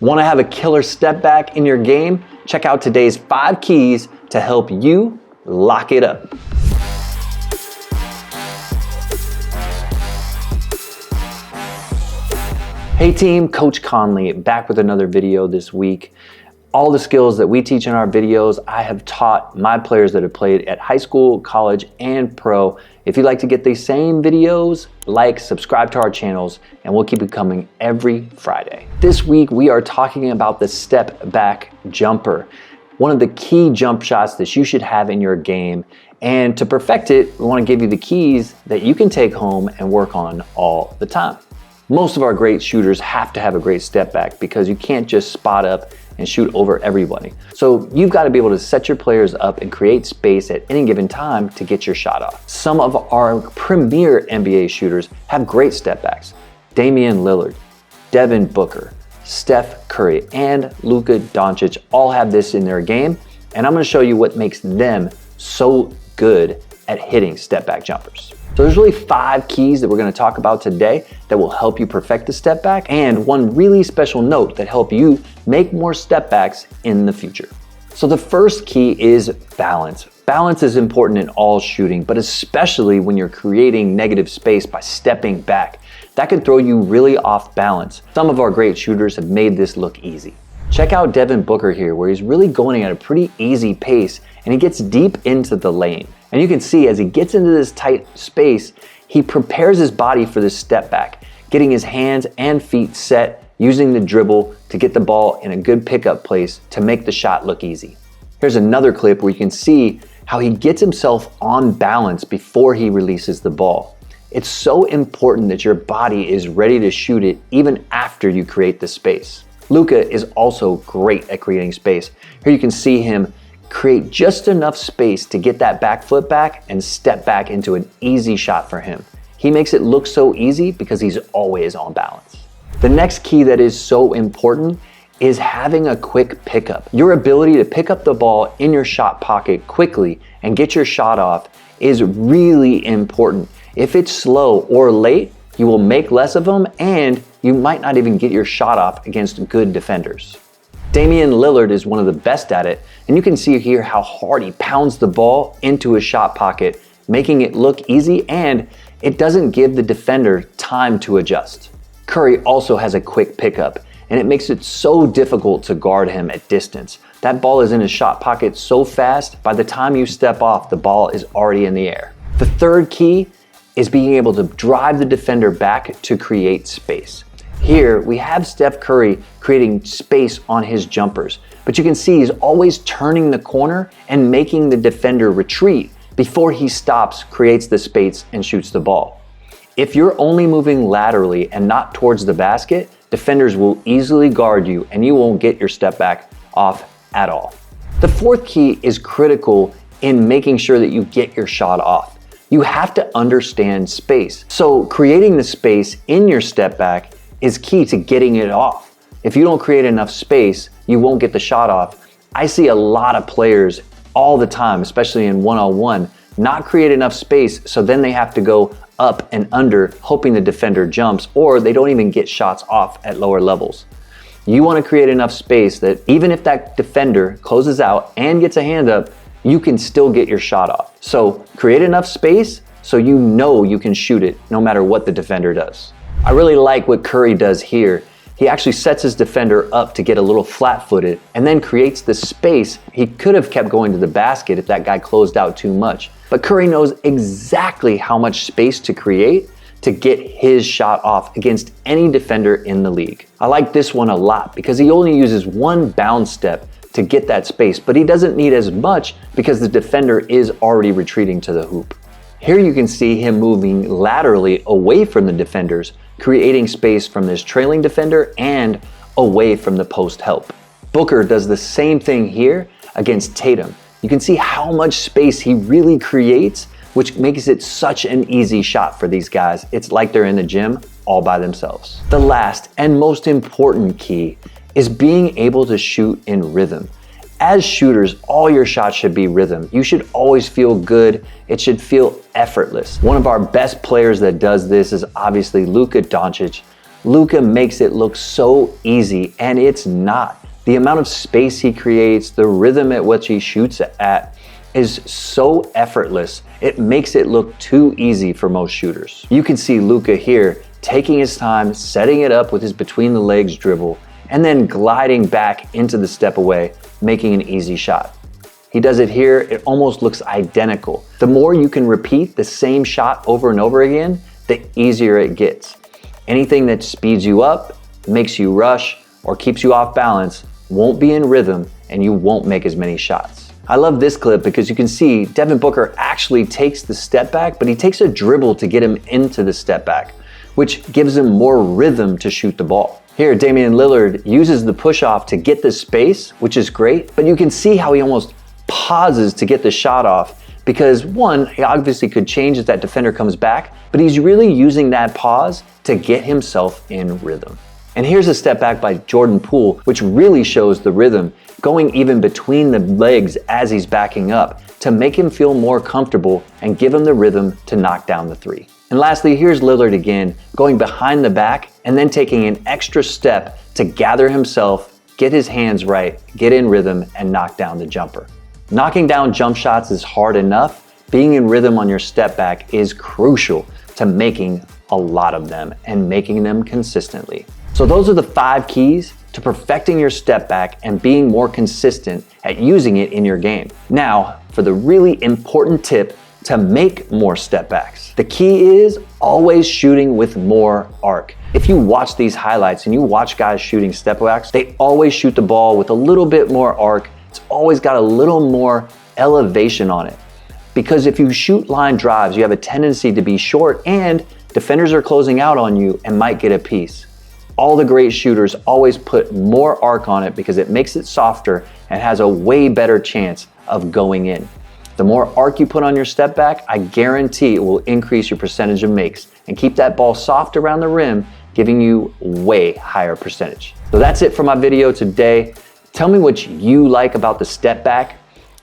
Want to have a killer step back in your game? Check out today's 5 keys to help you lock it up. Hey team, Coach Conley back with another video this week. All the skills that we teach in our videos, I have taught my players that have played at high school, college, and pro. If you'd like to get these same videos, subscribe to our channels, and we'll keep it coming every Friday. This week, we are talking about the step back jumper, one of the key jump shots that you should have in your game. And to perfect it, we want to give you the keys that you can take home and work on all the time. Most of our great shooters have to have a great step back because you can't just spot up and shoot over everybody. So you've got to be able to set your players up and create space at any given time to get your shot off. Some of our premier NBA shooters have great step backs. Damian Lillard, Devin Booker, Steph Curry, and Luka Doncic all have this in their game. And I'm going to show you what makes them so good at hitting step back jumpers. So there's really 5 keys that we're going to talk about today that will help you perfect the step back, and one really special note that help you make more step backs in the future. So the first key is balance. Balance is important in all shooting, but especially when you're creating negative space by stepping back. That can throw you really off balance. Some of our great shooters have made this look easy. Check out Devin Booker here, where he's really going at a pretty easy pace and he gets deep into the lane. And you can see as he gets into this tight space, he prepares his body for this step back, getting his hands and feet set, using the dribble to get the ball in a good pickup place to make the shot look easy. Here's another clip where you can see how he gets himself on balance before he releases the ball. It's so important that your body is ready to shoot it even after you create the space. Luka is also great at creating space. Here you can see him create just enough space to get that back foot back and step back into an easy shot for him. He makes it look so easy because he's always on balance. The next key that is so important is having a quick pickup. Your ability to pick up the ball in your shot pocket quickly and get your shot off is really important. If it's slow or late, you will make less of them and you might not even get your shot off against good defenders. Damian Lillard is one of the best at it, and you can see here how hard he pounds the ball into his shot pocket, making it look easy, and it doesn't give the defender time to adjust. Curry also has a quick pickup, and it makes it so difficult to guard him at distance. That ball is in his shot pocket so fast, by the time you step off, the ball is already in the air. The third key is being able to drive the defender back to create space. Here, we have Steph Curry creating space on his jumpers, but you can see he's always turning the corner and making the defender retreat before he stops, creates the space, and shoots the ball. If you're only moving laterally and not towards the basket, defenders will easily guard you and you won't get your step back off at all. The fourth key is critical in making sure that you get your shot off. You have to understand space. So creating the space in your step back is key to getting it off. If you don't create enough space, you won't get the shot off. I see a lot of players all the time, especially in one-on-one, not create enough space, so then they have to go up and under, hoping the defender jumps, or they don't even get shots off at lower levels. You want to create enough space that even if that defender closes out and gets a hand up, you can still get your shot off. So create enough space so you know you can shoot it no matter what the defender does. I really like what Curry does here. He actually sets his defender up to get a little flat-footed and then creates the space. He could have kept going to the basket if that guy closed out too much. But Curry knows exactly how much space to create to get his shot off against any defender in the league. I like this one a lot because he only uses one bounce step to get that space, but he doesn't need as much because the defender is already retreating to the hoop. Here you can see him moving laterally away from the defenders, creating space from this trailing defender and away from the post help. Booker does the same thing here against Tatum. You can see how much space he really creates, which makes it such an easy shot for these guys. It's like they're in the gym all by themselves. The last and most important key is being able to shoot in rhythm. As shooters, all your shots should be rhythm. You should always feel good. It should feel effortless. One of our best players that does this is obviously Luka Doncic. Luka makes it look so easy, and it's not. The amount of space he creates, the rhythm at which he shoots at is so effortless. It makes it look too easy for most shooters. You can see Luka here taking his time, setting it up with his between the legs dribble, and then gliding back into the step away, making an easy shot. He does it here, it almost looks identical. The more you can repeat the same shot over and over again, the easier it gets. Anything that speeds you up, makes you rush, or keeps you off balance won't be in rhythm, and you won't make as many shots. I love this clip because you can see Devin Booker actually takes the step back, but he takes a dribble to get him into the step back, which gives him more rhythm to shoot the ball. Here, Damian Lillard uses the push off to get the space, which is great, but you can see how he almost pauses to get the shot off because one, he obviously could change as that defender comes back, but he's really using that pause to get himself in rhythm. And here's a step back by Jordan Poole, which really shows the rhythm, going even between the legs as he's backing up to make him feel more comfortable and give him the rhythm to knock down the three. And lastly, here's Lillard again, going behind the back and then taking an extra step to gather himself, get his hands right, get in rhythm, and knock down the jumper. Knocking down jump shots is hard enough. Being in rhythm on your step back is crucial to making a lot of them and making them consistently. So those are the 5 keys to perfecting your step back and being more consistent at using it in your game. Now, for the really important tip to make more step backs. The key is always shooting with more arc. If you watch these highlights and you watch guys shooting step backs, they always shoot the ball with a little bit more arc. It's always got a little more elevation on it. Because if you shoot line drives, you have a tendency to be short and defenders are closing out on you and might get a piece. All the great shooters always put more arc on it because it makes it softer and has a way better chance of going in. The more arc you put on your step back, I guarantee it will increase your percentage of makes and keep that ball soft around the rim, giving you way higher percentage. So that's it for my video today. Tell me what you like about the step back,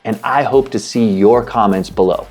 and I hope to see your comments below.